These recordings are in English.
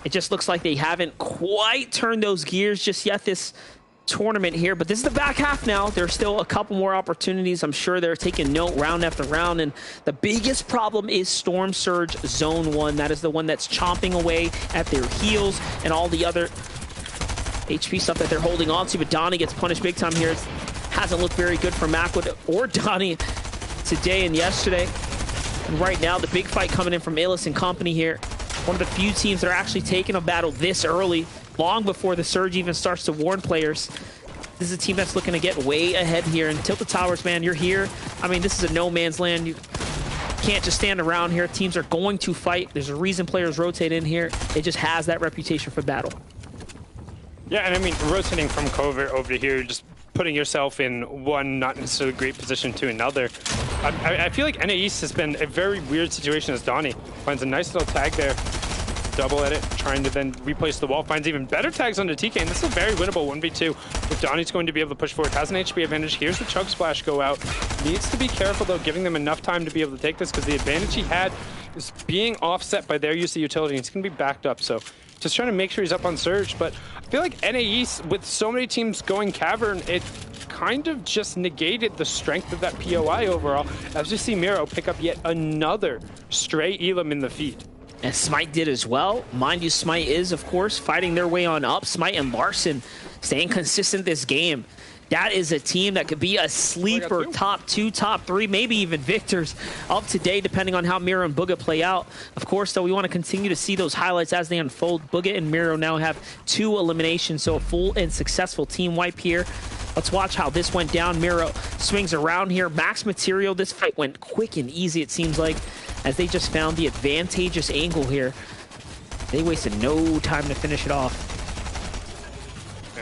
It just looks like they haven't quite turned those gears just yet this tournament here, but this is the back half now. There's still a couple more opportunities. I'm sure they're taking note round after round, and the biggest problem is Storm Surge Zone 1. That is the one that's chomping away at their heels and all the other HP stuff that they're holding on to, but Donnie gets punished big time here. It hasn't looked very good for Macwood or Donnie today and yesterday. And right now, the big fight coming in from Illis and company here. One of the few teams that are actually taking a battle this early, long before the Surge even starts to warn players. This is a team that's looking to get way ahead here. And Tilt the Towers, man, you're here. I mean, this is a no man's land. You can't just stand around here. Teams are going to fight. There's a reason players rotate in here. It just has that reputation for battle. Yeah, and I mean, rotating from covert over to here, just putting yourself in one not necessarily great position to another. I feel like NA East has been a very weird situation as Donnie finds a nice little tag there. Double at it, trying to then replace the wall, finds even better tags onto TK, and this is a very winnable 1v2. If Donnie's going to be able to push forward, has an HP advantage. Here's the Chug Splash go out. Needs to be careful, though, giving them enough time to be able to take this, because the advantage he had is being offset by their use of utility. He's going to be backed up, so just trying to make sure he's up on Surge. But I feel like NA East, with so many teams going Cavern, it kind of just negated the strength of that POI overall, as we see Miro pick up yet another stray Elam in the feed. And Smite did as well. Mind you, Smite is, of course, fighting their way on up. Smite and Larson staying consistent this game. That is a team that could be a sleeper, top 2, top 3, maybe even victors up today, depending on how Miro and Booga play out. Of course, though, we want to continue to see those highlights as they unfold. Booga and Miro now have 2 eliminations, so a full and successful team wipe here. Let's watch how this went down. Miro swings around here. Max material. This fight went quick and easy, it seems like, as they just found the advantageous angle here. They wasted no time to finish it off.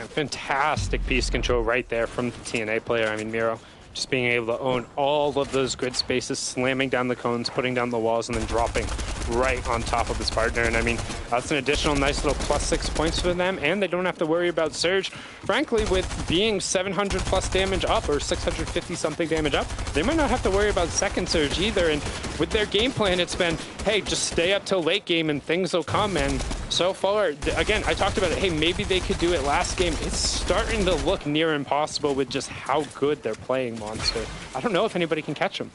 Fantastic piece control right there from the TNA player. I mean, Miro just being able to own all of those grid spaces, slamming down the cones, putting down the walls, and then dropping right on top of his partner. And I mean, that's an additional nice little +6 points for them, and they don't have to worry about Surge. Frankly, with being 700 plus damage up, or 650 something damage up, they might not have to worry about second Surge either. And with their game plan, it's been, hey, just stay up till late game and things will come. And so far, again, I talked about it, hey, maybe they could do it last game. It's starting to look near impossible with just how good they're playing Monster. I don't know if anybody can catch them.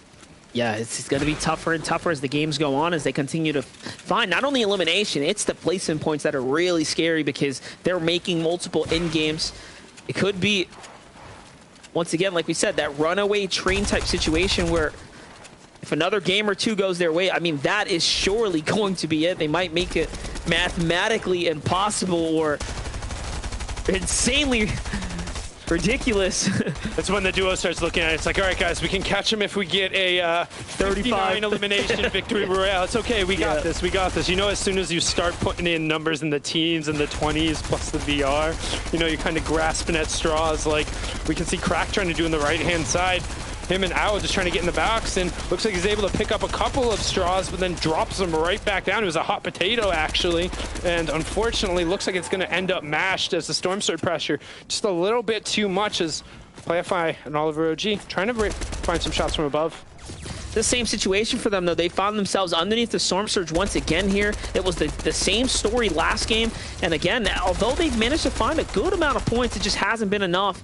Yeah, it's going to be tougher and tougher as the games go on, as they continue to find not only elimination, it's the placement points that are really scary, because they're making multiple end games. It could be, once again, like we said, that runaway train type situation where if another game or two goes their way, I mean, that is surely going to be it. They might make it mathematically impossible or insanely ridiculous. That's when the duo starts looking at it. It's like, all right, guys, we can catch him if we get a 39 elimination victory royale. It's okay. We got this. We got this. You know, as soon as you start putting in numbers in the teens and the 20s plus the VR, you know, you're kind of grasping at straws, like we can see Crack trying to do on the right-hand side. Him and Owl just trying to get in the box, and looks like he's able to pick up a couple of straws, but then drops them right back down. It was a hot potato, actually, and unfortunately looks like it's going to end up mashed as the Storm Surge pressure just a little bit too much, as PlayFi and Oliver OG trying to find some shots from above. The same situation for them, though. They found themselves underneath the Storm Surge once again here. It was the same story last game, and again, although they've managed to find a good amount of points, it just hasn't been enough.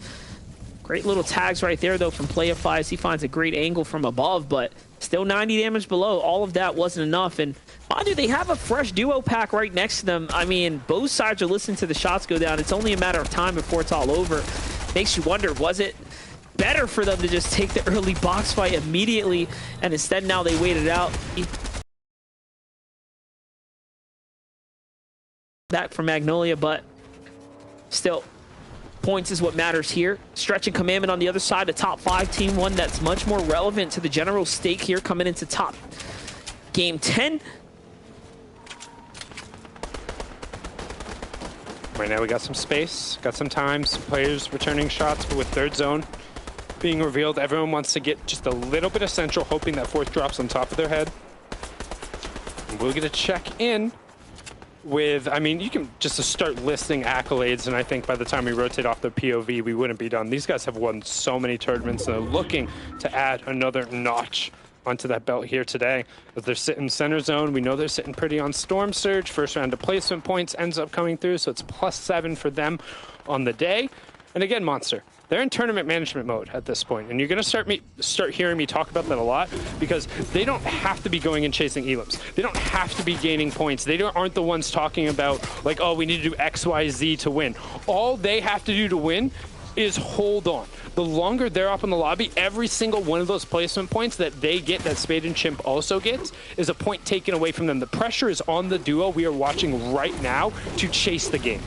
Great little tags right there, though, from PlayFi as he finds a great angle from above, but still 90 damage below. All of that wasn't enough. And mind you, they have a fresh duo pack right next to them. I mean, both sides are listening to the shots go down. It's only a matter of time before it's all over. Makes you wonder, was it better for them to just take the early box fight immediately, and instead now they waited out? Back from Magnolia, but still, points is what matters here. Stretch and Commandment on the other side, a top 5 team, one that's much more relevant to the general stake here coming into top game 10. Right now we got some space, got some time, some players returning shots, but with third zone being revealed, everyone wants to get just a little bit of central, hoping that fourth drops on top of their head. And we'll get a check in with, I mean, you can just start listing accolades, and I think by the time we rotate off the POV, we wouldn't be done. These guys have won so many tournaments, and they're looking to add another notch onto that belt here today. As they're sitting center zone, we know they're sitting pretty on Storm Surge. First round of placement points ends up coming through, so it's +7 for them on the day. And again, Monster, they're in tournament management mode at this point, and you're going to start hearing me talk about that a lot, because they don't have to be going and chasing elims. They don't have to be gaining points. They aren't the ones talking about, like, oh, we need to do X, Y, Z to win. All they have to do to win is hold on. The longer they're up in the lobby, every single one of those placement points that they get, that Spade and Chimp also gets, is a point taken away from them. The pressure is on the duo we are watching right now to chase the game.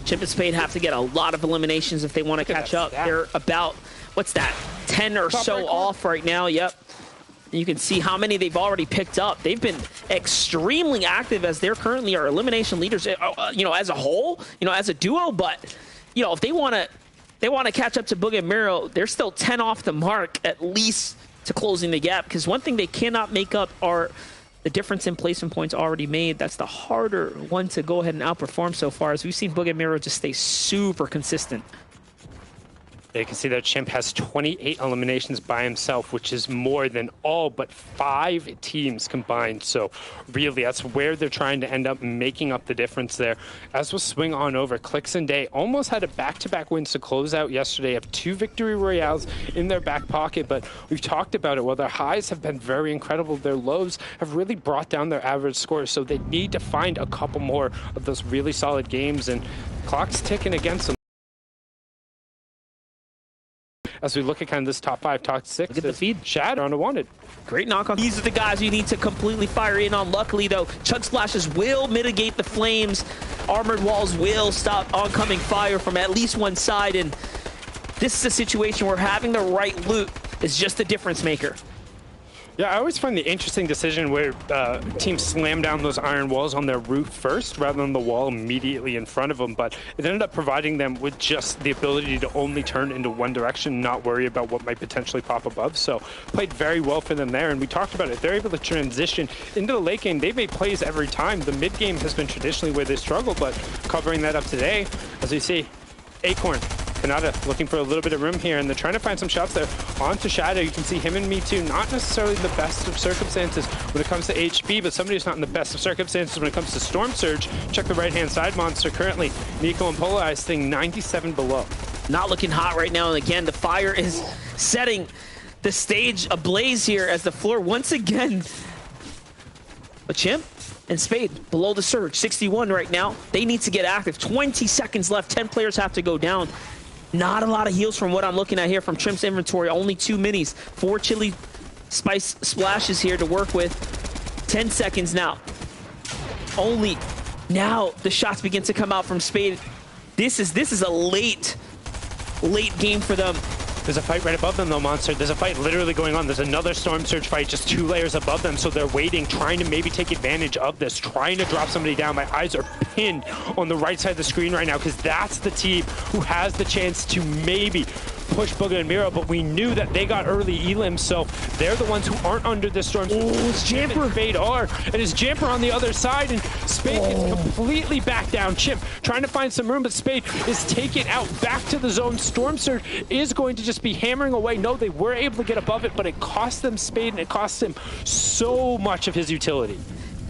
Chimp and Spade have to get a lot of eliminations if they want to catch up. They're about, what's that, 10 or so off right now. Yep. You can see how many they've already picked up. They've been extremely active, as they're currently our elimination leaders, you know, as a whole, you know, as a duo. But, you know, if they want to catch up to Booga and Miro, they're still 10 off the mark at least to closing the gap. Because one thing they cannot make up are the difference in placement points already made. That's the harder one to go ahead and outperform so far, as we've seen Booga and Miro just stay super consistent. You can see that Chimp has 28 eliminations by himself, which is more than all but 5 teams combined. So really, that's where they're trying to end up making up the difference there. As we'll swing on over, Clicks and Day almost had a back-to-back wins to close out yesterday, have 2 victory royales in their back pocket, but we've talked about it. While their highs have been very incredible, their lows have really brought down their average score. So they need to find a couple more of those really solid games, and clock's ticking against them. As we look at kind of this top 5, top 6, look at the feed. Shad on a wanted. Great knock on. These are the guys you need to completely fire in on. Luckily, though, Chug Splashes will mitigate the flames. Armored Walls will stop oncoming fire from at least one side. And this is a situation where having the right loot is just the difference maker. Yeah, I always find the interesting decision where teams slam down those iron walls on their roof first rather than the wall immediately in front of them, but it ended up providing them with just the ability to only turn into one direction, not worry about what might potentially pop above. So played very well for them there, and we talked about it. They're able to transition into the late game. They've made plays every time. The mid game has been traditionally where they struggle, but covering that up today, as you see, Acorn, Kanata looking for a little bit of room here, and they're trying to find some shots there onto Shadow. You can see him and Me Too, not necessarily the best of circumstances when it comes to HP, but somebody who's not in the best of circumstances when it comes to Storm Surge. Check the right-hand side, Monster. Currently, Nico and Polarized thing 97 below. Not looking hot right now, and again, the fire is setting the stage ablaze here as the floor once again. But Chimp and Spade below the surge, 61 right now. They need to get active. 20 seconds left, 10 players have to go down. Not a lot of heals from what I'm looking at here from Chimp's inventory. Only 2 minis, 4 chili spice splashes here to work with. 10 seconds now. Only now the shots begin to come out from Spade. This is a late game for them. There's a fight right above them, though, Monster. There's a fight literally going on. There's another Storm Surge fight just 2 layers above them, so they're waiting, trying to maybe take advantage of this, trying to drop somebody down. My eyes are pinned on the right side of the screen right now, because that's the team who has the chance to maybe push Booga and Miro, but we knew that they got early elims, so they're the ones who aren't under this Storm Surge. Oh, it's Jamper. Spade are, and it's Jamper on the other side, and Spade gets completely back down. Chimp trying to find some room, but Spade is taken out back to the zone. Storm Surge is going to just be hammering away. No, they were able to get above it, but it cost them Spade, and it cost him so much of his utility.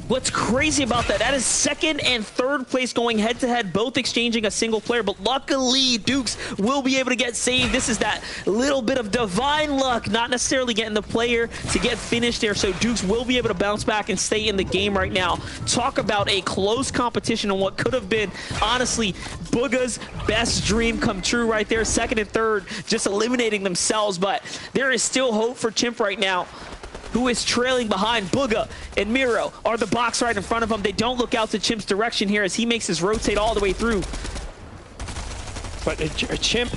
What's crazy about that is 2nd and 3rd place going head-to-head, both exchanging a single player, but luckily Dukes will be able to get saved. This is that little bit of divine luck, not necessarily getting the player to get finished there, so Dukes will be able to bounce back and stay in the game right now. Talk about a close competition on what could have been, honestly, Booga's best dream come true right there. 2nd and 3rd just eliminating themselves, but there is still hope for Chimp right now, who is trailing behind. Booga and Miro are the box right in front of him. They don't look out to Chimp's direction here as he makes his rotate all the way through. But Chimp,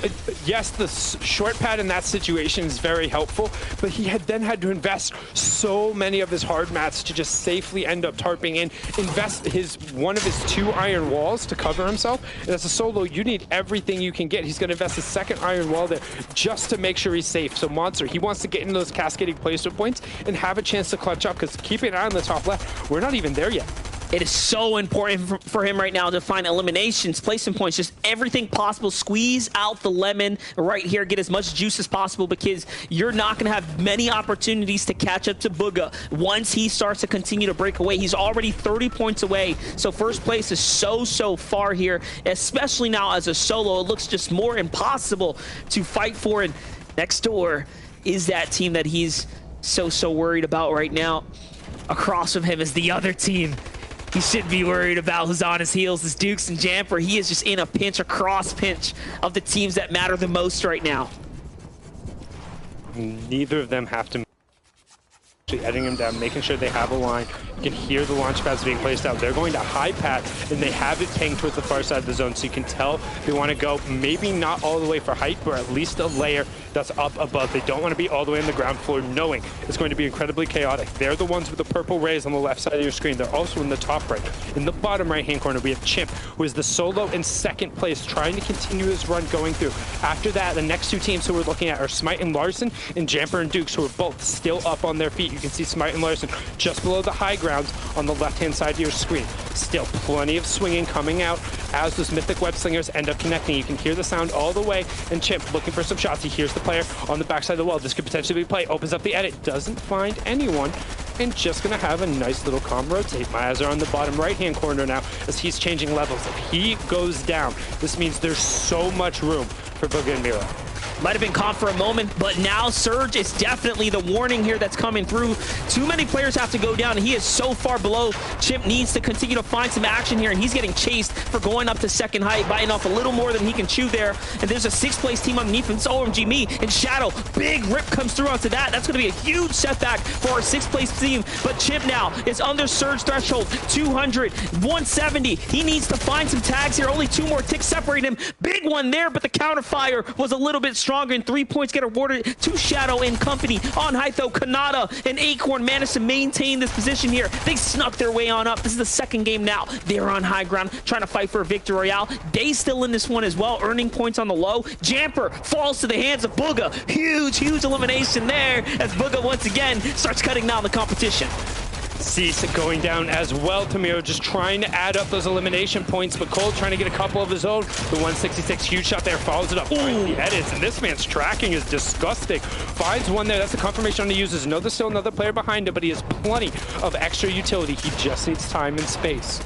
yes, the short pad in that situation is very helpful, but he then had to invest so many of his hard mats to just safely end up tarping in, invest one of his 2 iron walls to cover himself. And as a solo, you need everything you can get. He's going to invest his 2nd iron wall there just to make sure he's safe. So Monster, he wants to get into those cascading placement points and have a chance to clutch up, because keeping an eye on the top left, we're not even there yet. It is so important for him right now to find eliminations, placement points, just everything possible. Squeeze out the lemon right here, get as much juice as possible, because you're not going to have many opportunities to catch up to Bugha once he starts to continue to break away. He's already 30 points away, so first place is so far here, especially now as a solo. It looks just more impossible to fight for, and next door is that team that he's so worried about right now. Across from him is the other team he should be worried about, who's on his heels, is Dukes and Jamper. He is just in a pinch, a cross pinch of the teams that matter the most right now. Neither of them have to editing him down, making sure they have a line. You can hear the launch pads being placed out. They're going to high pat, and they have it pinged towards the far side of the zone, so you can tell they want to go maybe not all the way for height, but at least a layer that's up above. They don't want to be all the way on the ground floor, knowing it's going to be incredibly chaotic. They're the ones with the purple rays on the left side of your screen. They're also in the top right. In the bottom right-hand corner, we have Chimp, who is the solo in second place, trying to continue his run going through. After that, the next two teams who we're looking at are Smite and Larson, and Jamper and Dukes, who are both still up on their feet. You can see Smite and Larson just below the high grounds on the left-hand side of your screen. Still plenty of swinging coming out as those Mythic Web Slingers end up connecting. You can hear the sound all the way, and Chimp looking for some shots. He hears the player on the backside of the wall. This could potentially be play. Opens up the edit, doesn't find anyone, and just gonna have a nice little calm rotate. My eyes are on the bottom right-hand corner now as he's changing levels. If he goes down, this means there's so much room for Bugha and Miro. Might have been caught for a moment, but now Surge is definitely the warning here that's coming through. Too many players have to go down, and he is so far below. Chimp needs to continue to find some action here, and he's getting chased for going up to second height, biting off a little more than he can chew there. And there's a 6th place team underneath him. It's OMG me and Shadow. Big rip comes through onto that. That's going to be a huge setback for our 6th place team. But Chimp now is under Surge threshold. 200, 170. He needs to find some tags here. Only 2 more ticks separate him. Big one there, but the counter fire was a little bit stronger, and 3 points get awarded to Shadow and company. On height though, Kanata and Acorn managed to maintain this position here. They snuck their way on up. This is the second game now. They're on high ground trying to fight for a victory royale. Day's still in this one as well, earning points on the low. Jamper falls to the hands of Bugha. Huge elimination there as Bugha once again starts cutting down the competition. Cease going down as well. Tamiro just trying to add up those elimination points, but Cole trying to get a couple of his own. The 166 huge shot there follows it up. Right, the edits, and this man's tracking is disgusting. Finds one there. That's the confirmation on the users. No, there's still another player behind him, but he has plenty of extra utility. He just needs time and space.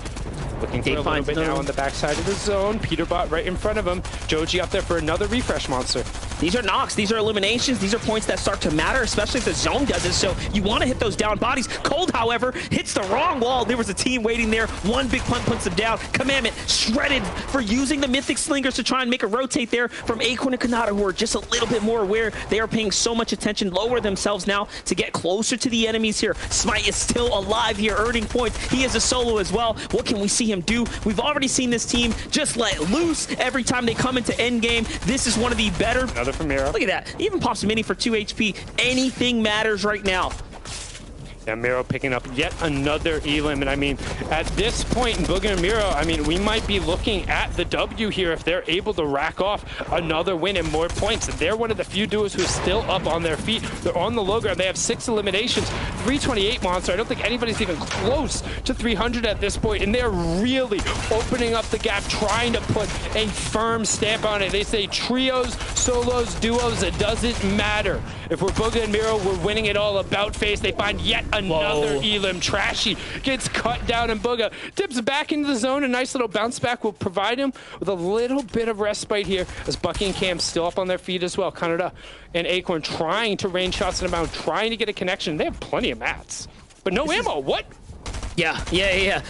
Looking for a little bit now on the backside of the zone. Peterbot right in front of him. Joji up there for another refresh monster. These are knocks. These are eliminations. These are points that start to matter, especially if the zone does it. So you want to hit those down bodies. Cold, however, hits the wrong wall. There was a team waiting there. One big punt puts them down. Commandment shredded for using the Mythic Slingers to try and make a rotate there from Acorn and Kanata, who are just a little bit more aware. They are paying so much attention, lower themselves now to get closer to the enemies here. Smite is still alive here, earning points. He is a solo as well. What can we see him do? We've already seen this team just let loose every time they come into endgame. This is one of the better. Another from Miro. Look at that. He even pops mini for 2 HP. Anything matters right now. Yeah, Miro picking up yet another elim, and I mean, at this point in Bugha and Miro, I mean, we might be looking at the W here if they're able to rack off another win and more points. They're one of the few duos who's still up on their feet. They're on the low ground. They have 6 eliminations, 328 monster. I don't think anybody's even close to 300 at this point, and they're really opening up the gap, trying to put a firm stamp on it. They say trios, solos, duos, it doesn't matter. If we're Bugha and Miro, we're winning it all about face. They find yet another elim. Trashy gets cut down, and Bugha dips back into the zone. A nice little bounce back will provide him with a little bit of respite here as Bucky and Cam still up on their feet as well. Kanada and Acorn trying to range shots in the mound, trying to get a connection. They have plenty of mats, but no ammo. What? Yeah.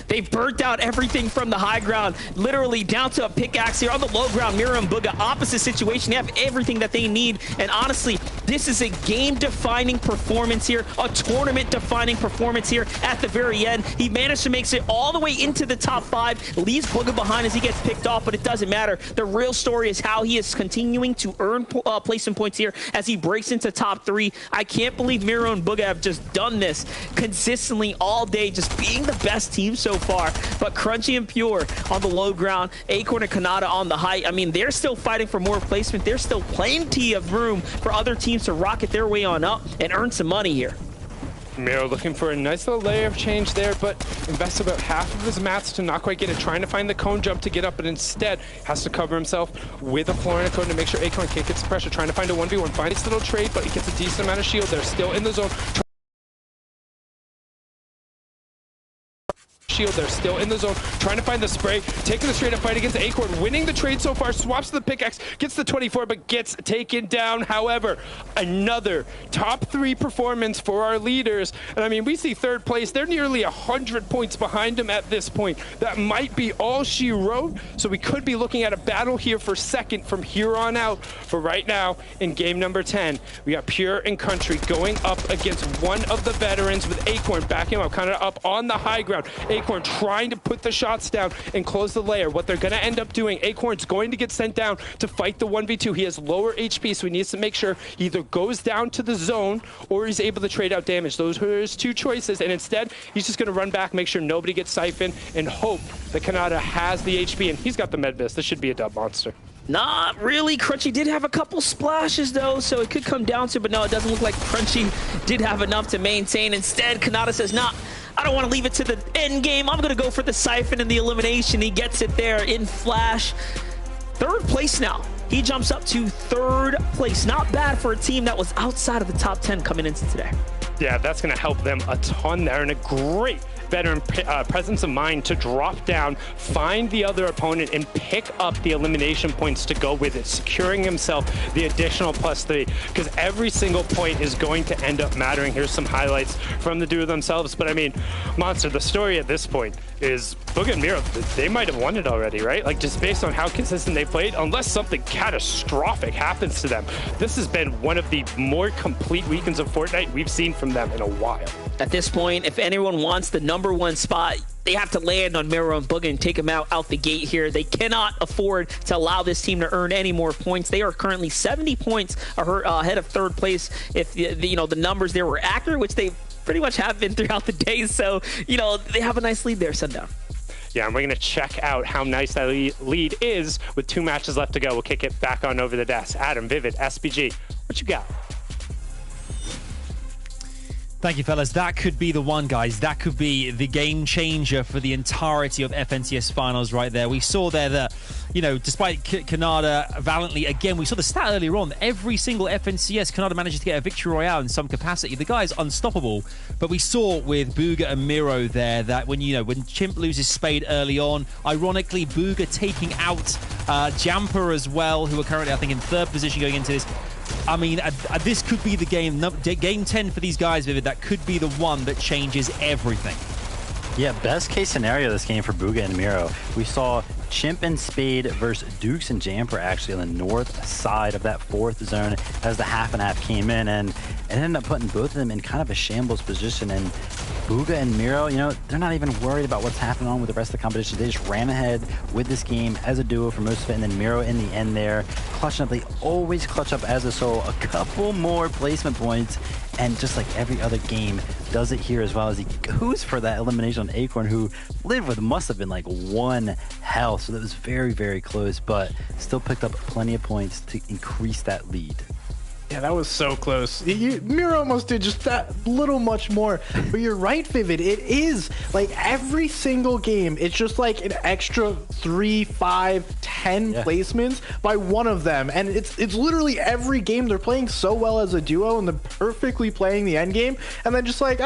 They burnt out everything from the high ground, literally down to a pickaxe here on the low ground. Miro and Bugha, opposite situation. They have everything that they need, and honestly, this is a game-defining performance here, a tournament-defining performance here at the very end. He managed to make it all the way into the top 5, leaves Bugha behind as he gets picked off, but it doesn't matter. The real story is how he is continuing to earn placement points here as he breaks into top 3. I can't believe Miro and Bugha have just done this consistently all day, just being the best team so far. But Crunchy and Pure on the low ground, Acorn and Kanata on the height. I mean, they're still fighting for more placement. There's still plenty of room for other teams to rocket their way on up and earn some money here. Miro looking for a nice little layer of change there, but invests about half of his mats to not quite get it, trying to find the cone jump to get up, but instead has to cover himself with a floor and a cone to make sure Acorn can't get some pressure, trying to find a 1v1, find his little trade, but he gets a decent amount of shield. They're still in the zone. They're still in the zone, trying to find the spray, taking the straight up fight against Acorn, winning the trade so far, swaps the pickaxe, gets the 24, but gets taken down. However, another top 3 performance for our leaders. And I mean, we see third place. They're nearly 100 points behind them at this point. That might be all she wrote. So we could be looking at a battle here for second from here on out. But right now, in game number 10, we got Pure and Country going up against one of the veterans with Acorn backing him up, kind of up on the high ground. Acorn trying to put the shots down and close the layer. What they're going to end up doing, Acorn's going to get sent down to fight the 1v2. He has lower HP, so he needs to make sure he either goes down to the zone or he's able to trade out damage. Those are his 2 choices, and instead, he's just going to run back, make sure nobody gets siphoned, and hope that Kanata has the HP, and he's got the medbis. This should be a dub monster. Not really. Crunchy did have a couple splashes, though, so it could come down to, but no, it doesn't look like Crunchy did have enough to maintain. Instead, Kanata says, nah, I don't want to leave it to the end game. I'm going to go for the siphon and the elimination. He gets it there in flash. Third place now. He jumps up to third place. Not bad for a team that was outside of the top 10 coming into today. Yeah, that's going to help them a ton there, and a great veteran presence of mind to drop down, find the other opponent, and pick up the elimination points to go with it, securing himself the additional +3, because every single point is going to end up mattering. Here's some highlights from the duo themselves, but I mean, Monster, the story at this point is Booga and Miro, they might have won it already, right? Like, just based on how consistent they played, unless something catastrophic happens to them. This has been one of the more complete weekends of Fortnite we've seen from them in a while. At this point, if anyone wants the #1 spot, they have to land on Miro and Booga and take them out the gate here. They cannot afford to allow this team to earn any more points. They are currently 70 points ahead of third place. If the numbers there were accurate, which they pretty much have been throughout the day, so they have a nice lead there, Sundown. Yeah, and we're going to check out how nice that lead is with 2 matches left to go. We'll kick it back on over the desk. Adam, Vivid, SPG, what you got? Thank you, fellas. That could be the one, guys. That could be the game changer for the entirety of FNCS finals right there. We saw there that, despite Kanata valiantly, again, we saw the stat earlier on. Every single FNCS, Kanata manages to get a victory royale in some capacity. The guy's unstoppable. But we saw with Booga and Miro there that when Chimp loses Spade early on, ironically, Booga taking out Jamper as well, who are currently, I think, in third position going into this. I mean, this could be the game 10 for these guys, Vivid. That could be the one that changes everything. Yeah, best case scenario this game for Booga and Miro. We saw Chimp and Spade versus Dukes and Jamper actually on the north side of that 4th zone as the half and half came in, and it ended up putting both of them in kind of a shambles position. And Booga and Miro, they're not even worried about what's happening on with the rest of the competition. They just ran ahead with this game as a duo for most of it, and then Miro in the end there, clutching up. They always clutch up as a solo. A couple more placement points, and just like every other game, does it here as well as he goes for that elimination on Acorn, who lived with must have been like 1 health. So that was very, very close, but still picked up plenty of points to increase that lead. Yeah, that was so close. Miro almost did just that little much more. But you're right, Vivid. It is like every single game, it's just like an extra 3, 5, 10 placements by one of them. And it's literally every game they're playing so well as a duo and they're perfectly playing the end game. And then just like,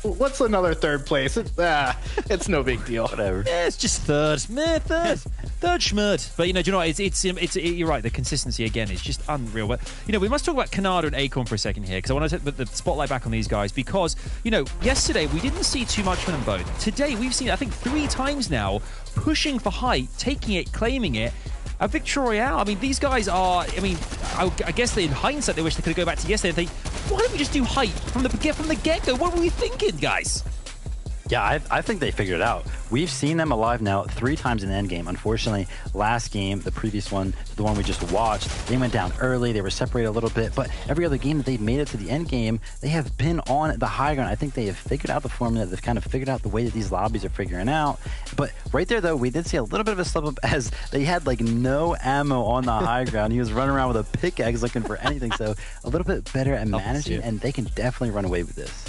what's another third place? It's no big deal. Whatever. Yeah, it's just third. Third schmurd. But do you know what? It's you're right. The consistency again is just unreal. But we must talk about Kanata and Acorn for a second here, because I want to put the spotlight back on these guys, because yesterday we didn't see too much from them both. Today we've seen, I think, 3 times now pushing for height, taking it, claiming it. A victory royale. I mean, these guys are. I mean, I guess in hindsight they wish they could go back to yesterday and think, why don't we just do height from the get-go? What were we thinking, guys? Yeah, I think they figured it out. We've seen them alive now 3 times in the end game. Unfortunately, last game, the previous one, the one we just watched, they went down early. They were separated a little bit. But every other game that they've made it to the end game, they have been on the high ground. I think they have figured out the formula. They've kind of figured out the way that these lobbies are figuring out. But right there, though, we did see a little bit of a slip up as they had like no ammo on the high ground. He was running around with a pickaxe looking for anything. So a little bit better at managing, and they can definitely run away with this.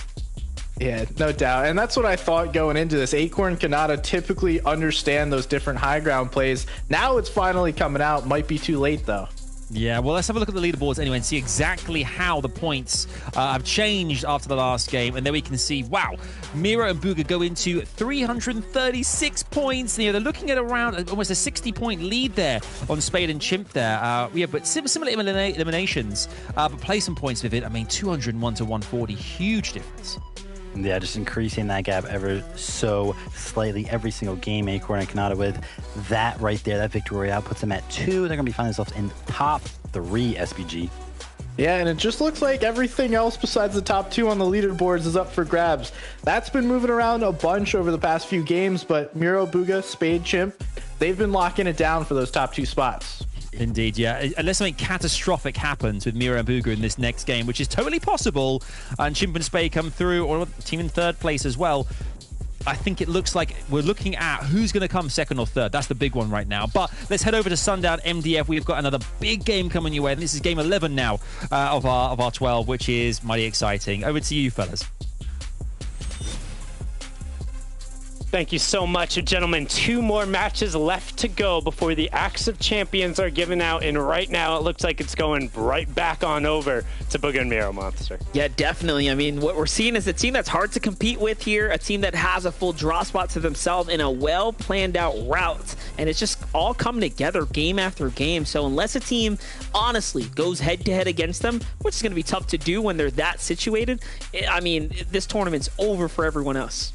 Yeah, no doubt. And that's what I thought going into this. Acorn Kanata typically understand those different high ground plays. Now it's finally coming out. Might be too late, though. Yeah, well, let's have a look at the leaderboards anyway and see exactly how the points have changed after the last game. And then we can see, wow, Miro and Bugha go into 336 points. You know, they're looking at around almost a 60-point lead there on Spade and Chimp there. Yeah, but similar eliminations, but play some points with it. I mean, 201 to 140, huge difference. Yeah, just increasing that gap ever so slightly every single game. Acorn and Kanata with that right there, that victory royale puts them at 2. They're going to be finding themselves in top 3 SPG. Yeah, and it just looks like everything else besides the top 2 on the leaderboards is up for grabs. That's been moving around a bunch over the past few games, but Miro, Bugha, Spade, Chimp, they've been locking it down for those top 2 spots. Indeed, yeah. Unless something catastrophic happens with Miro and Bugha in this next game, which is totally possible, and Chimp and Spade come through, or team in 3rd place as well, I think it looks like we're looking at who's going to come 2nd or 3rd. That's the big one right now. But let's head over to Sundown MDF. We've got another big game coming your way, and this is game 11 now of our 12, which is mighty exciting. Over to you, fellas. Thank you so much, gentlemen. 2 more matches left to go before the Axe of Champions are given out, and right now it looks like it's going right back on over to Bugha and Miro, Monster. Yeah, definitely. I mean, what we're seeing is a team that's hard to compete with here, a team that has a full draw spot to themselves in a well-planned-out route, and it's just all coming together game after game. So unless a team, honestly, goes head-to-head against them, which is going to be tough to do when they're that situated, I mean, this tournament's over for everyone else.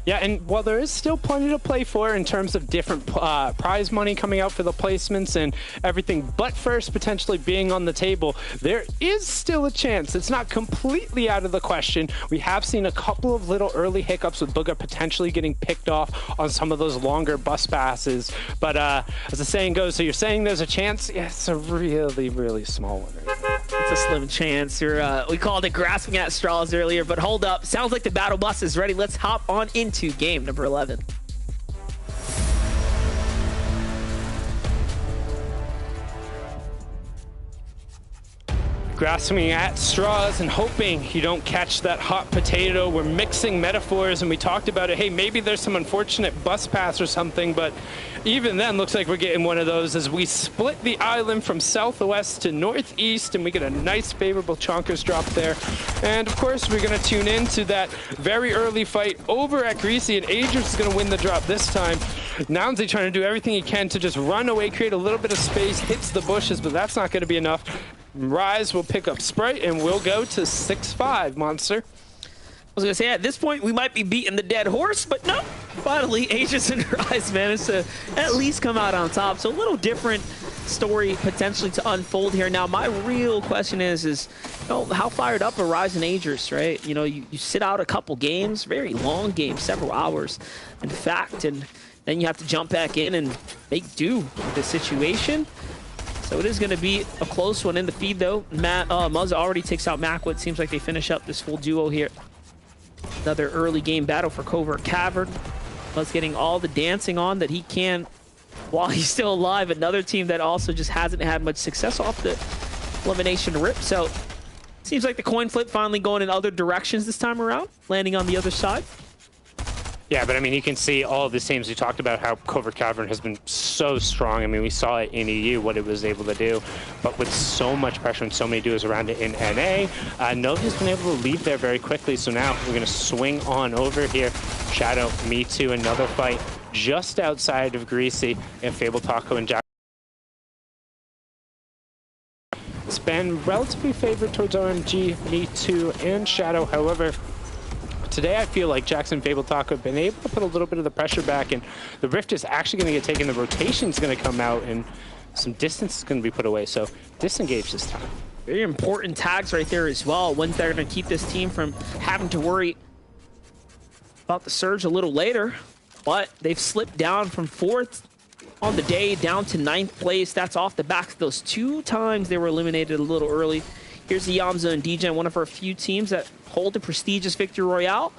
Yeah, and while there is still plenty to play for in terms of different prize money coming out for the placements and everything, but first potentially being on the table, there is still a chance. It's not completely out of the question. We have seen a couple of little early hiccups with Bugha potentially getting picked off on some of those longer bus passes. But as the saying goes, so you're saying there's a chance? Yeah, it's a really, really small one right now. It's a slim chance. We called it grasping at straws earlier, but hold up. Sounds like the battle bus is ready. Let's hop on into game number 11. Grasping at straws and hoping you don't catch that hot potato. We're mixing metaphors, and we talked about it. Hey, maybe there's some unfortunate bus pass or something, but even then looks like we're getting one of those as we split the island from southwest to northeast, and we get a nice favorable chonkers drop there. And of course, we're going to tune into that very early fight over at Greasy, and Agers is going to win the drop this time. Nounsy trying to do everything he can to just run away, create a little bit of space, hits the bushes, but that's not going to be enough. Rise will pick up Sprite, and we'll go to 6-5, Monster. I was going to say, at this point, we might be beating the dead horse, but no. Finally, Aegis and Rise managed to at least come out on top. So a little different story potentially to unfold here. Now, my real question is you know, how fired up are Rise and Aegis, right? You know, you sit out a couple games, very long games, several hours, in fact, and then you have to jump back in and make do with the situation. So it is going to be a close one in the feed, though. Muzz already takes out Macwood. Seems like they finish up this full duo here. Another early game battle for Covert Cavern. Muzz getting all the dancing on that he can while he's still alive. Another team that also just hasn't had much success off the elimination rip. So seems like the coin flip finally going in other directions this time around, landing on the other side. Yeah, but I mean, you can see all of these teams. We talked about how Covert Cavern has been so strong. I mean, we saw it in EU, what it was able to do, but with so much pressure and so many duos around it in NA, Nova's been able to leave there very quickly. So now we're going to swing on over here. Shadow, Me Too, another fight just outside of Greasy, and Fable Taco and Jack. It's been relatively favored towards RMG, Me Too, and Shadow. However, today I feel like Jackson Fable Taco have been able to put a little bit of the pressure back, and the Rift is actually going to get taken. The rotation's going to come out, and some distance is going to be put away. So disengage this time. Very important tags right there as well. Ones that are going to keep this team from having to worry about the surge a little later. But they've slipped down from 4th on the day down to 9th place. That's off the back of those 2 times they were eliminated a little early. Here's the Yamza and DJ, one of our few teams that hold a prestigious victory royale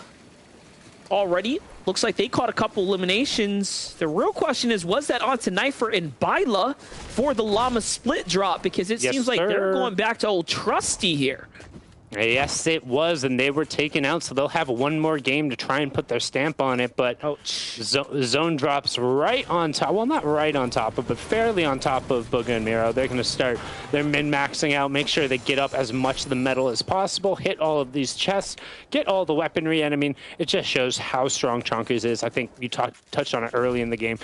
already. Looks like they caught a couple eliminations. The real question is, was that onto Knifer and Baila for the Llama split drop? Because it seems like they're going back to old trusty here. Yes, it was, and they were taken out, so they'll have one more game to try and put their stamp on it, but Zone drops right on top. Well, not right on top of, but fairly on top of Booga and Miro. They're going to start their min-maxing out, make sure they get up as much of the metal as possible, hit all of these chests, get all the weaponry, and I mean, it just shows how strong Chonkers is. I think you touched on it early in the game.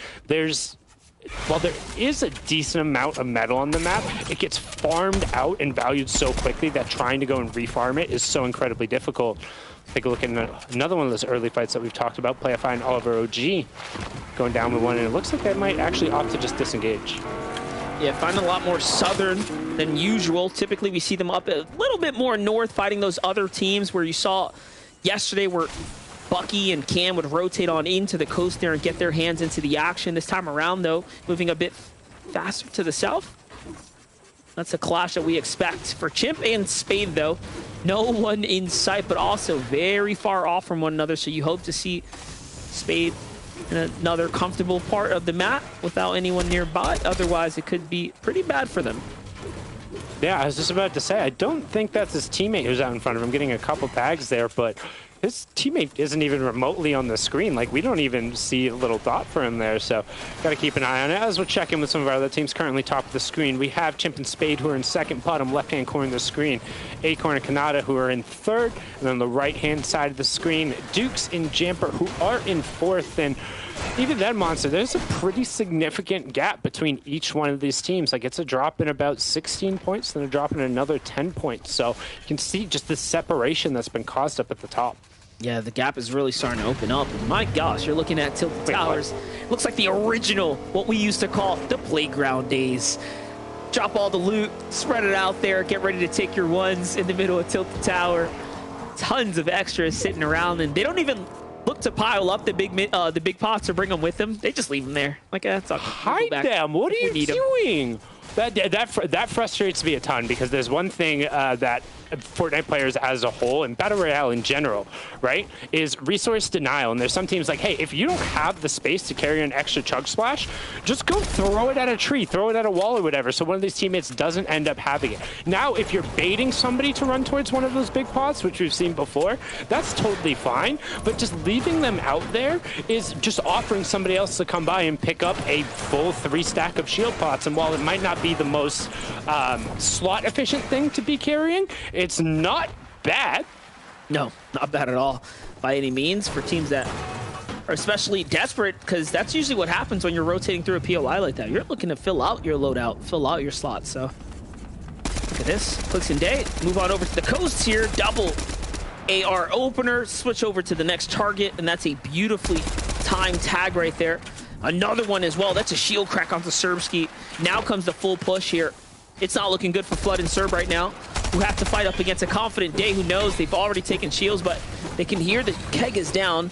While there is a decent amount of metal on the map, it gets farmed out and valued so quickly that trying to go and refarm it is so incredibly difficult. Take a look at another one of those early fights that we've talked about, Playify and Oliver OG going down with one, and it looks like they might actually opt to just disengage. Yeah, find a lot more southern than usual. Typically, we see them up a little bit more north fighting those other teams where you saw yesterday where Bucky and Cam would rotate on into the coast there and get their hands into the action. This time around, though, moving a bit faster to the south. That's a clash that we expect. For Chimp and Spade, though, no one in sight, but also very far off from one another. So you hope to see Spade in another comfortable part of the map without anyone nearby. Otherwise, it could be pretty bad for them. Yeah, I was just about to say, I don't think that's his teammate who's out in front of him, getting a couple tags there, but his teammate isn't even remotely on the screen. Like, we don't even see a little dot for him there, so got to keep an eye on it. As we'll check in with some of our other teams currently top of the screen, we have Chimp and Spade, who are in second, bottom left-hand corner of the screen. Acorn and Kanata, who are in third, and on the right-hand side of the screen, Dukes and Jamper, who are in fourth. And even then, Monster, there's a pretty significant gap between each one of these teams. Like, it's a drop in about 16 points, then a drop in another 10 points. So you can see just the separation that's been caused up at the top. Yeah, the gap is really starting to open up. My gosh, you're looking at Tilted Towers. Looks like the original, what we used to call the playground days. Drop all the loot, spread it out there, get ready to take your ones in the middle of Tilted Tower. Tons of extras sitting around, and they don't even look to pile up the big pots or bring them with them. They just leave them there. Like, that's all. Hide them. What are you doing? That frustrates me a ton, because there's one thing that Fortnite players as a whole and Battle Royale in general, right, is resource denial. And there's some teams like, hey, if you don't have the space to carry an extra chug splash, just go throw it at a tree, throw it at a wall or whatever, so one of these teammates doesn't end up having it. Now, if you're baiting somebody to run towards one of those big pots, which we've seen before, that's totally fine. But just leaving them out there is just offering somebody else to come by and pick up a full 3 stack of shield pots. And while it might not be the most slot efficient thing to be carrying, it's not bad. No, not bad at all by any means for teams that are especially desperate, because that's usually what happens when you're rotating through a POI like that. You're looking to fill out your loadout, fill out your slots. So look at this. Clicks and Day. Move on over to the coast here. Double AR opener. Switch over to the next target, and that's a beautifully timed tag right there. Another one as well. That's a shield crack onto Serbski. Now comes the full push here. It's not looking good for Flood and Serb right now, who have to fight up against a confident Day who knows they've already taken shields, but they can hear the keg is down.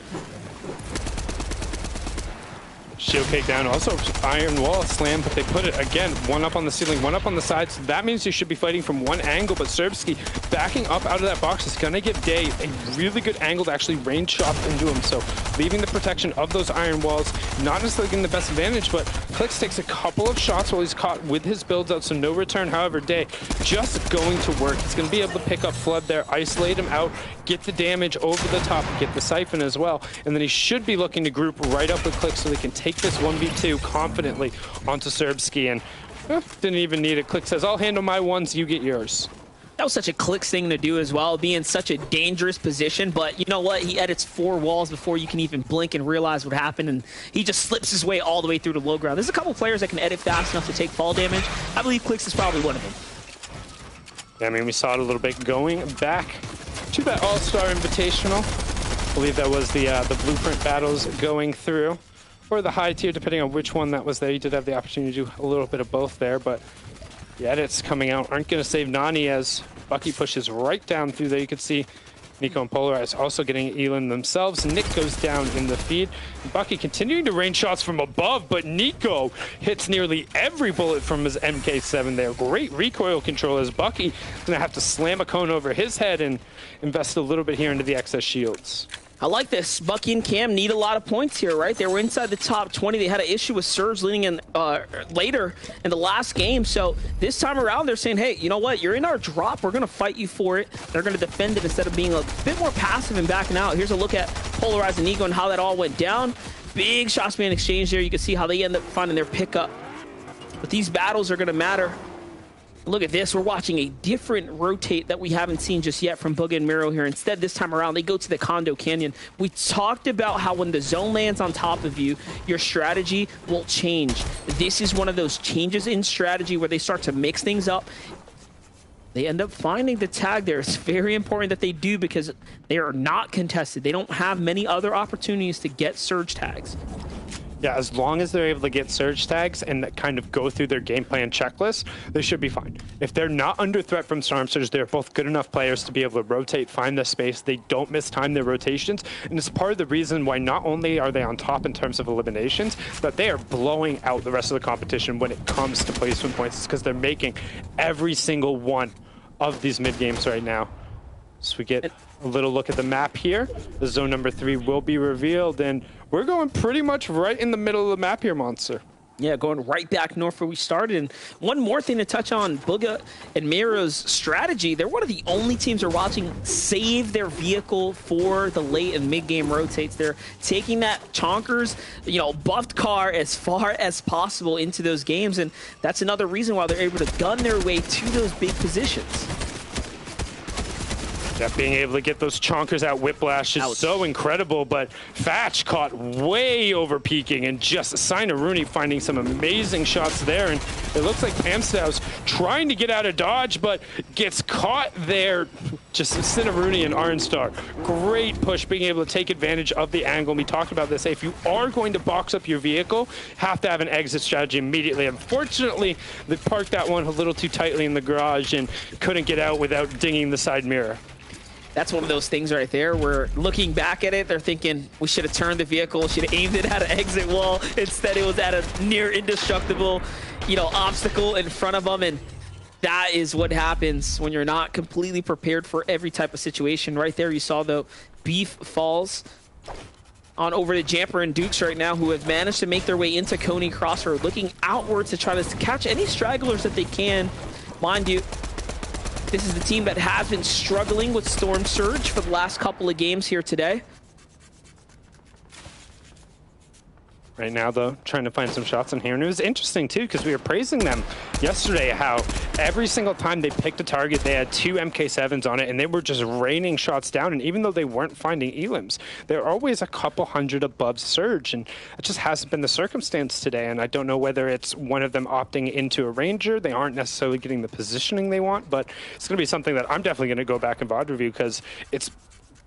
Shield cake down. Also, iron wall slam, but they put it again. One up on the ceiling, one up on the side. So that means you should be fighting from one angle. But Serbski backing up out of that box is going to give Day a really good angle to actually range shot into him. So leaving the protection of those iron walls, not necessarily getting the best advantage, but Clicks takes a couple of shots while he's caught with his builds out. So no return. However, Day just going to work. He's going to be able to pick up Flood there, isolate him out, get the damage over the top, get the siphon as well. And then he should be looking to group right up with Clicks so they can take this 1v2 confidently onto Serbski, and didn't even need it. Click says, I'll handle my ones, you get yours. That was such a Clicks thing to do as well, be in such a dangerous position, but you know what? He edits 4 walls before you can even blink and realize what happened, and he just slips his way all the way through to low ground. There's a couple players that can edit fast enough to take fall damage. I believe Clicks is probably one of them. Yeah, I mean, we saw it a little bit going back to that All-Star Invitational. I believe that was the Blueprint battles going through, or the high tier, depending on which one that was there. You did have the opportunity to do a little bit of both there, but the edits coming out aren't going to save Nani as Bucky pushes right down through there. You can see Nico and Polarize also getting Elin themselves. Nick goes down in the feed. Bucky continuing to rain shots from above, but Nico hits nearly every bullet from his MK7 there. Great recoil control as Bucky is going to have to slam a cone over his head and invest a little bit here into the excess shields. I like this. Bucky and Cam need a lot of points here, right? They were inside the top 20. They had an issue with Surge leading in later in the last game. So this time around, they're saying, hey, you know what? You're in our drop. We're going to fight you for it. They're going to defend it instead of being a bit more passive and backing out. Here's a look at Polarized and Ego and how that all went down. Big shots being exchanged there. You can see how they end up finding their pickup. But these battles are going to matter. Look at this. We're watching a different rotate that we haven't seen just yet from Bugha and Miro here. Instead, this time around, they go to the Condo Canyon. We talked about how when the zone lands on top of you, your strategy will change. This is one of those changes in strategy where they start to mix things up. They end up finding the tag there. It's very important that they do because they are not contested. They don't have many other opportunities to get surge tags. Yeah, as long as they're able to get surge tags and kind of go through their game plan checklist, they should be fine. If they're not under threat from Storm Surge, they're both good enough players to be able to rotate, find the space. They don't mistime their rotations, and it's part of the reason why not only are they on top in terms of eliminations, but they are blowing out the rest of the competition when it comes to placement points. It's because they're making every single one of these mid games right now. So we get a little look at the map here. The zone number 3 will be revealed, and we're going pretty much right in the middle of the map here, Monster. Yeah, going right back north where we started. And one more thing to touch on Bugha and Miro's strategy. They're one of the only teams we're watching save their vehicle for the late and mid-game rotates. They're taking that Chonkers, buffed car as far as possible into those games. And that's another reason why they're able to gun their way to those big positions. Yeah, being able to get those chonkers out Whiplash is so incredible, but Fatch caught way over peaking and just Rooney finding some amazing shots there. And it looks like Pamstow's trying to get out of dodge, but gets caught there. Just Rooney and Arnstar. Great push, being able to take advantage of the angle. We talked about this. If you are going to box up your vehicle, have to have an exit strategy immediately. Unfortunately, they parked that one a little too tightly in the garage and couldn't get out without dinging the side mirror. That's one of those things right there where looking back at it, they're thinking we should have turned the vehicle, should have aimed it at an exit wall. Instead, it was at a near indestructible, obstacle in front of them. And that is what happens when you're not completely prepared for every type of situation. Right there, you saw the Beef falls on over to Jamper and Dukes right now, who have managed to make their way into Coney Crossroad, looking outwards to try to catch any stragglers that they can. Mind you, this is the team that has been struggling with Storm Surge for the last couple of games here today. Right now, though, trying to find some shots in here. And it was interesting, too, because we were praising them yesterday, how every single time they picked a target, they had 2 MK7s on it, and they were just raining shots down. And even though they weren't finding elims, they're always a couple hundred above Surge. And it just hasn't been the circumstance today. And I don't know whether it's one of them opting into a Ranger. They aren't necessarily getting the positioning they want, but it's going to be something that I'm definitely going to go back and VOD review, because it's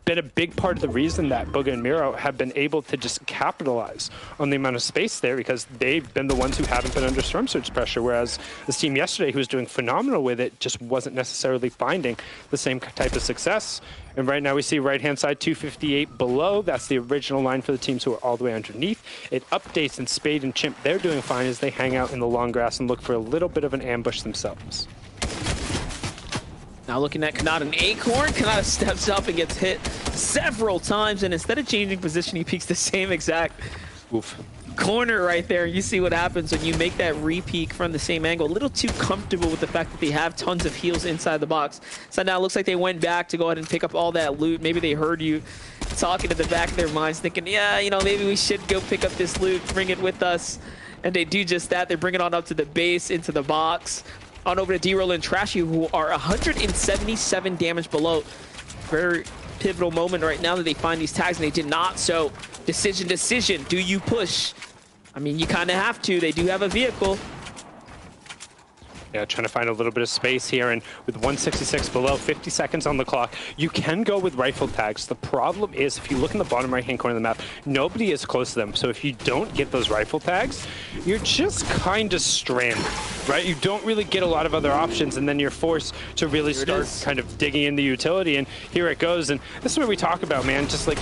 been a big part of the reason that Bugha and Miro have been able to just capitalize on the amount of space there, because they've been the ones who haven't been under Storm Surge pressure, whereas this team yesterday, who was doing phenomenal with it, just wasn't necessarily finding the same type of success. And right now we see right-hand side 258 below. That's the original line for the teams who are all the way underneath. It updates, and Spade and Chimp, they're doing fine as they hang out in the long grass and look for a little bit of an ambush themselves. Now looking at Kanata and Acorn, Kanata steps up and gets hit several times, and instead of changing position, he peeks the same exact corner right there. You see what happens when you make that re-peek from the same angle. A little too comfortable with the fact that they have tons of heals inside the box. So now it looks like they went back to go ahead and pick up all that loot. Maybe they heard you talking at the back of their minds, thinking, yeah, maybe we should go pick up this loot, bring it with us. And they do just that. They bring it on up to the base, into the box. On over to D-Roll and Trashy, who are 177 damage below. Very pivotal moment right now that they find these tags, and they did not. So decision. Do you push? I mean, you kind of have to. They do have a vehicle. Yeah, trying to find a little bit of space here, and with 166 below, 50 seconds on the clock, you can go with rifle tags. The problem is, if you look in the bottom right-hand corner of the map, nobody is close to them. So if you don't get those rifle tags, you're just kind of stranded, right? You don't really get a lot of other options, and then you're forced to really start kind of digging into utility, and here it goes. And this is what we talk about, man, just like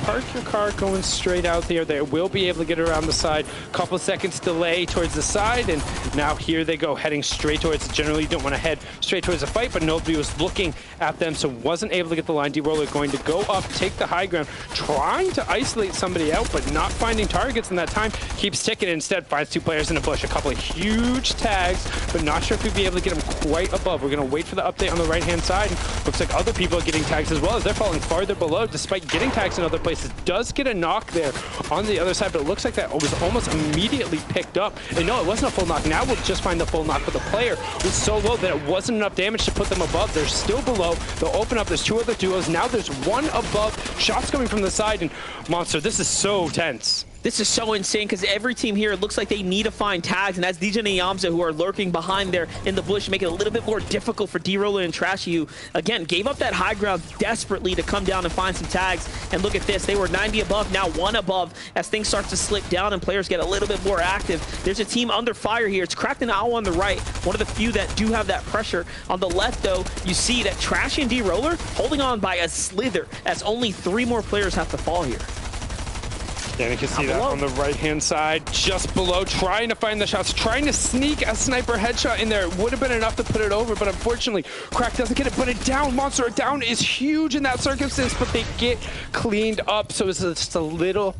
park your car going straight out there. They will be able to get around the side. Couple seconds delay towards the side, and now here they go, heading straight towards it. Generally, you don't want to head straight towards the fight, but nobody was looking at them, so wasn't able to get the line. D-Roller going to go up, take the high ground, trying to isolate somebody out, but not finding targets in that time. Keeps ticking, and instead finds two players in a bush. A couple of huge tags, but not sure if we'd be able to get them quite above. We're going to wait for the update on the right-hand side. Looks like other people are getting tags as well, as they're falling farther below, despite getting tags in other places. Does get a knock there on the other side, but it looks like that was almost immediately picked up. And no, it wasn't a full knock. Now we'll just find the full knock, but the player was so low that it wasn't enough damage to put them above. They're still below. They'll open up. There's two other duos. Now there's one above. Shots coming from the side, and Monster, this is so tense. This is so insane because every team here, it looks like they need to find tags, and that's DJ and Yamza who are lurking behind there in the bush, making it a little bit more difficult for D-Roller and Trashy, who, again, gave up that high ground desperately to come down and find some tags. And look at this. They were 90 above, now 1 above as things start to slip down and players get a little bit more active. There's a team under fire here. It's Cracked and Owl on the right, one of the few that do have that pressure. On the left, though, you see that Trashy and D-Roller holding on by a slither as only 3 more players have to fall here. Yeah, and you can see that on the right-hand side, just below, trying to find the shots, trying to sneak a sniper headshot in there. It would have been enough to put it over, but unfortunately, Crack doesn't get it. But a down, Monster, a down is huge in that circumstance, but they get cleaned up, so it's just a little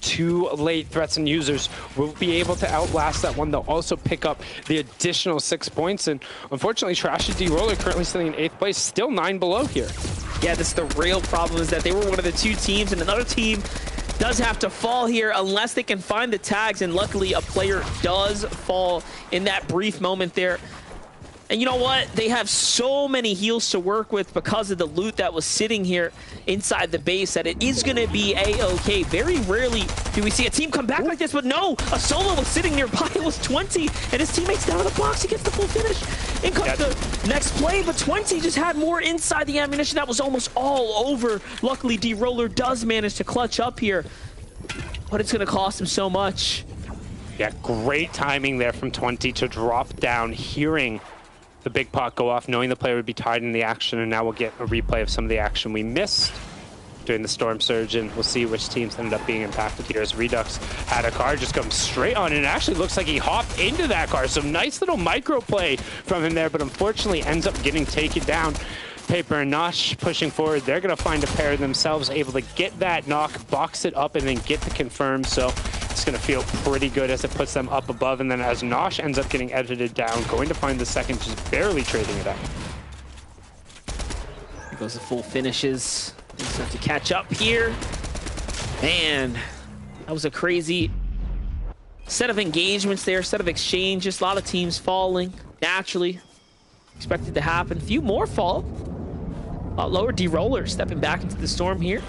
too late. Threats and users will be able to outlast that one. They'll also pick up the additional 6 points, and unfortunately, Trash and D-Roller currently sitting in 8th place, still 9 below here. Yeah, this is the real problem, is that they were one of the 2 teams, and another team does have to fall here unless they can find the tags, and luckily a player does fall in that brief moment there. And you know what? They have so many heals to work with because of the loot that was sitting here inside the base that it is going to be A-okay. Very rarely do we see a team come back like this, but no, a solo was sitting nearby. It was 20, and his teammates down in the box. He gets the full finish. In comes the next play, but 20 just had more inside the ammunition. That was almost all over. Luckily, D-Roller does manage to clutch up here, but it's going to cost him so much. Yeah, great timing there from 20 to drop down, hearing the big pot go off, knowing the player would be tied in the action, and now we'll get a replay of some of the action we missed during the Storm Surge, and we'll see which teams ended up being impacted here, as Redux had a car just come straight on, and it actually looks like he hopped into that car. So nice little micro play from him there, but unfortunately ends up getting taken down. Paper and Nosh pushing forward. They're going to find a pair themselves, able to get that knock, box it up, and then get the confirm. So it's going to feel pretty good as it puts them up above. And then as Nosh ends up getting edited down, going to find the second, just barely trading it up. Here goes the full finishes. Things have to catch up here. Man, that was a crazy set of engagements there, set of exchanges. A lot of teams falling naturally. Expected to happen. A few more fall. Lower D-Roller stepping back into the storm here.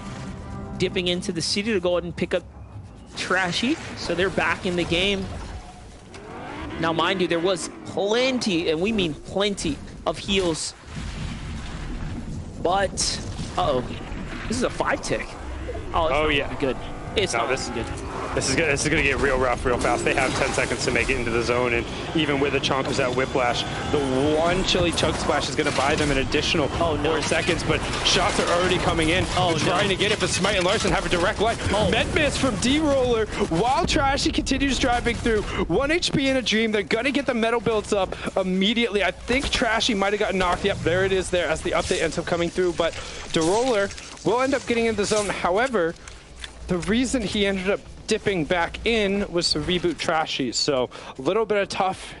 Dipping into the city to go ahead and pick up Trashy. So they're back in the game. Now, mind you, there was plenty, and we mean plenty, of heals. But, uh-oh. This is a 5-tick. Oh, yeah. Good. It's not good. This is gonna get real rough real fast. They have 10 seconds to make it into the zone, and even with the Chonkers at Whiplash, the one Chili Chug Splash is gonna buy them an additional 4 seconds, but shots are already coming in. Trying to get it, but Smite and Larson have a direct line. Med miss from D-Roller while Trashy continues driving through. 1 HP in a dream. They're gonna get the metal builds up immediately. I think Trashy might have gotten knocked. Yep, there it is there as the update ends up coming through, but D-Roller will end up getting in the zone. However, the reason he ended up dipping back in was to reboot Trashy. So a little bit of tough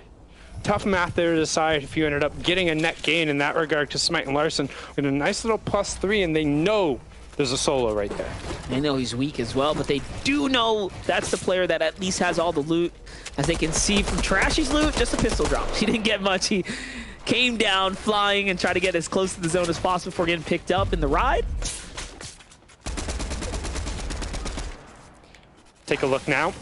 math there to decide if you ended up getting a net gain in that regard to Smite and Larson with a nice little +3, and they know there's a solo right there. They know he's weak as well, but they do know that's the player that at least has all the loot. As they can see from Trashy's loot, just a pistol drop. He didn't get much. He came down flying and tried to get as close to the zone as possible before getting picked up in the ride. Take a look now.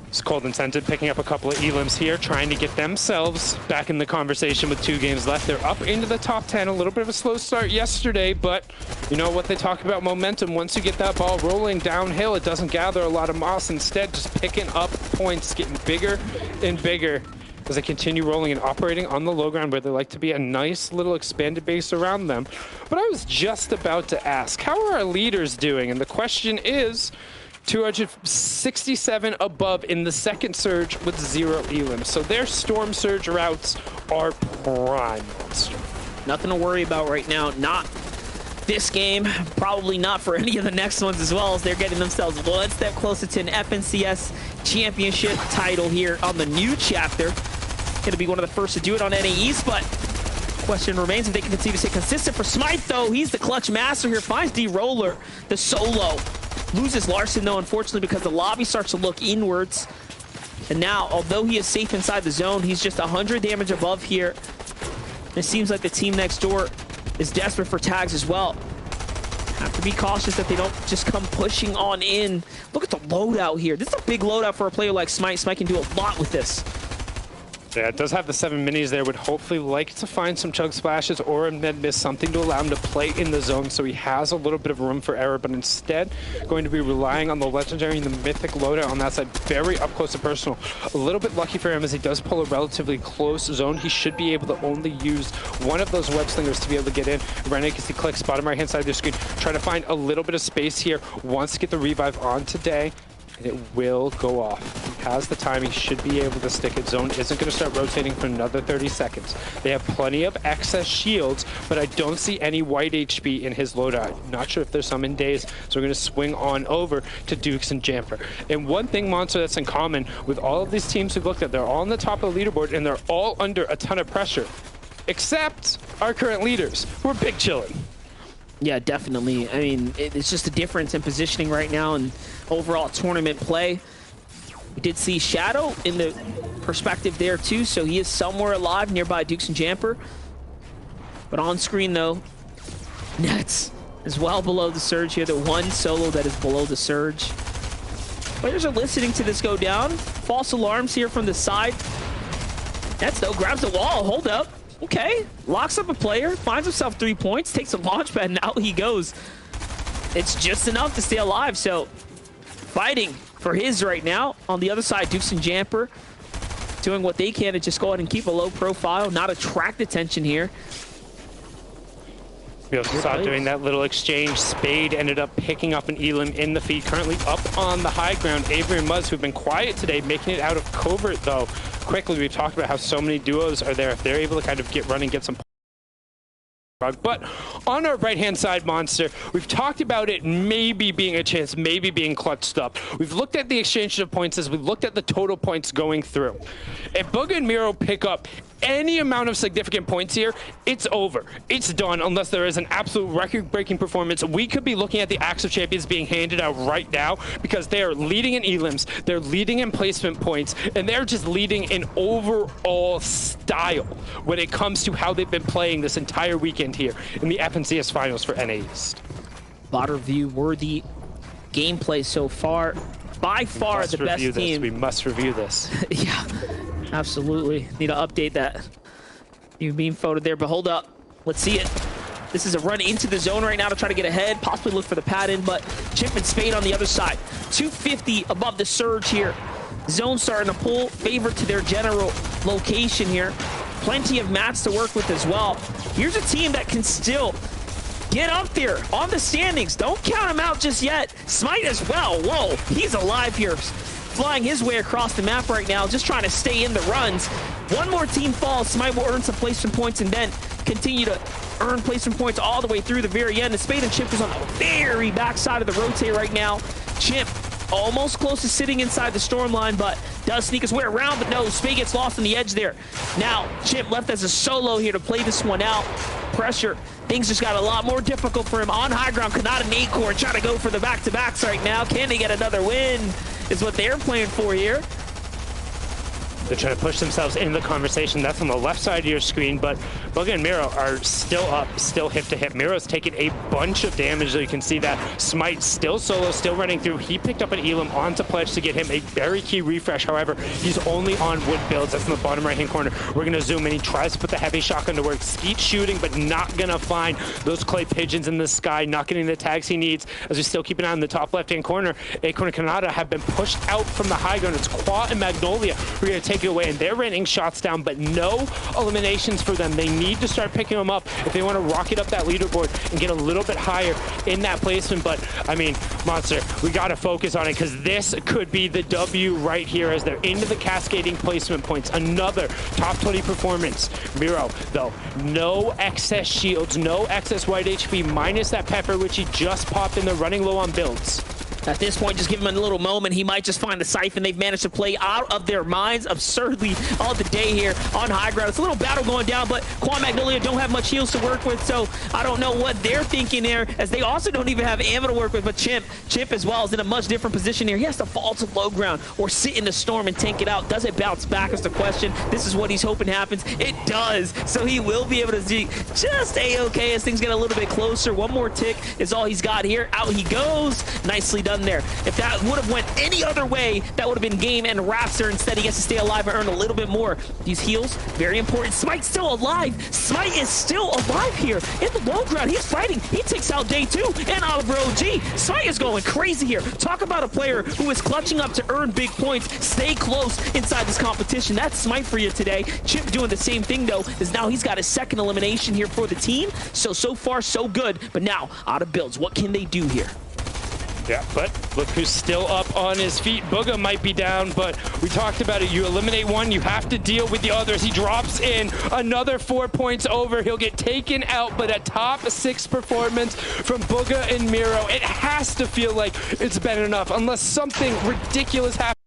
It's Cold and Scented picking up a couple of elims here, trying to get themselves back in the conversation with 2 games left. They're up into the top 10. A little bit of a slow start yesterday, but you know what they talk about momentum. Once you get that ball rolling downhill, it doesn't gather a lot of moss. Instead, just picking up points, getting bigger and bigger as they continue rolling and operating on the low ground where they like to be, a nice little expanded base around them. But I was just about to ask, how are our leaders doing? And the question is, 267 above in the second surge with 0 elims. So their storm surge routes are prime. Nothing to worry about right now. Not this game, probably not for any of the next ones as well, as they're getting themselves one step closer to an FNCS championship title here on the new chapter. Going to be one of the first to do it on NA East, but question remains if they can continue to stay consistent. For Smythe, though, he's the clutch master here, finds D-Roller, the solo. Loses Larson, though, unfortunately, because the lobby starts to look inwards. And now, although he is safe inside the zone, he's just 100 damage above here. It seems like the team next door is desperate for tags as well. Have to be cautious that they don't just come pushing on in. Look at the loadout here. This is a big loadout for a player like Smite. Smite can do a lot with this. Yeah, it does have the 7 minis there. Would hopefully like to find some chug splashes or a med miss, something to allow him to play in the zone so he has a little bit of room for error, but instead going to be relying on the legendary and the mythic loadout on that side, very up close and personal. A little bit lucky for him as he does pull a relatively close zone. He should be able to only use one of those web slingers to be able to get in. Rennick, as he clicks bottom right hand side of the screen, trying to find a little bit of space here, wants to get the revive on today. It will go off. He has the time. He should be able to stick it. Zone isn't going to start rotating for another 30 seconds. They have plenty of excess shields, but I don't see any white HP in his loadout. Not sure if there's some in days, so we're going to swing on over to Dukes and Jamper. And one thing, Monster, that's in common with all of these teams we've looked at, they're all on the top of the leaderboard, and they're all under a ton of pressure, except our current leaders, who are big chillin'. Yeah, definitely. I mean, it's just a difference in positioning right now and overall tournament play. We did see Shadow in the perspective there too, so he is somewhere alive nearby Dukes and Jamper. But on screen though, Nets is well below the surge here. The one solo that is below the surge. Players are listening to this go down. False alarms here from the side. Nets though grabs the wall. Hold up. Okay, locks up a player, finds himself 3 points, takes a launch pad, and out he goes. It's just enough to stay alive, so fighting for his right now. On the other side, Dukes and Jamper doing what they can to just go ahead and keep a low profile, not attract attention here. We also saw doing that little exchange. Spade ended up picking up an Elim in the feed. Currently up on the high ground, Avery and Muzz, who've been quiet today, making it out of covert though. Quickly, we've talked about how so many duos are there. If they're able to kind of get running, get some. But on our right-hand side, Monster, we've talked about it maybe being a chance, maybe being clutched up. We've looked at the exchange of points as we've looked at the total points going through. If Booga and Miro pick up any amount of significant points here, it's over. It's done unless there is an absolute record-breaking performance. We could be looking at the Axe of Champions being handed out right now because they are leading in elims, they're leading in placement points, and they're just leading in overall style when it comes to how they've been playing this entire weekend here in the FNCS Finals for NA East. Lot of review-worthy gameplay so far. By far the best team. We must review this. Yeah, absolutely. Need to update that. You being photoed there, but hold up. Let's see it. This is a run into the zone right now to try to get ahead, possibly look for the pad in, but Chip and Spade on the other side. 250 above the surge here. Zone starting to pull, favored to their general location here. Plenty of mats to work with as well. Here's a team that can still get up there on the standings. Don't count him out just yet. Smite as well. Whoa, he's alive here. Flying his way across the map right now, just trying to stay in the runs. One more team falls, Smite will earn some placement points and then continue to earn placement points all the way through the very end. And Spade and Chip is on the very back side of the rotate right now. Chip almost close to sitting inside the storm line, but does sneak his way around, but no, Spade gets lost on the edge there. Now, Chip left as a solo here to play this one out. Pressure. Things just got a lot more difficult for him on high ground. Kanata and Acorn trying to go for the back-to-backs right now. Can they get another win is what they're playing for here. They're trying to push themselves into the conversation. That's on the left side of your screen, but Bugga and Miro are still up, still hip to hip. Miro's taking a bunch of damage, so you can see that. Smite still solo, still running through. He picked up an Elim onto Pledge to get him a very key refresh. However, he's only on wood builds. That's in the bottom right-hand corner. We're going to zoom in. He tries to put the heavy shotgun to work. Skeet shooting, but not going to find those clay pigeons in the sky, not getting the tags he needs, as we still keep an eye on the top left-hand corner. Acorn and Kanata have been pushed out from the high ground. It's Qua and Magnolia. We're going to take take it away, and they're raining shots down, but no eliminations for them. They need to start picking them up if they want to rocket up that leaderboard and get a little bit higher in that placement. But, I mean, Monster, we got to focus on it because this could be the W right here as they're into the cascading placement points. Another top 20 performance. Miro, though, no excess shields, no excess white HP, minus that pepper, which he just popped in. They're running low on builds. At this point, just give him a little moment. He might just find the siphon. They've managed to play out of their minds absurdly all the day here on high ground. It's a little battle going down, but Quan Magnolia don't have much heals to work with, so I don't know what they're thinking there, as they also don't even have ammo to work with. But Chimp as well is in a much different position here. He has to fall to low ground or sit in the storm and tank it out. Does it bounce back is the question. This is what he's hoping happens. It does, so he will be able to see just A-okay as things get a little bit closer. One more tick is all he's got here. Out he goes. Nicely done there. If that would have went any other way, that would have been game and Raptor. Instead, he gets to stay alive and earn a little bit more. These heals, very important. Smite's still alive. Smite is still alive here in the low ground. He's fighting. He takes out Day 2 and Oliver OG. Smite is going crazy here. Talk about a player who is clutching up to earn big points. Stay close inside this competition. That's Smite for you today. Chip doing the same thing, though, is now he's got his second elimination here for the team. So far, so good. But now, out of builds, what can they do here? Yeah, but look who's still up on his feet. Booga might be down, but we talked about it. You eliminate one, you have to deal with the others. He drops in another 4 points over. He'll get taken out, but a top 6 performance from Booga and Miro. It has to feel like it's been enough, unless something ridiculous happens.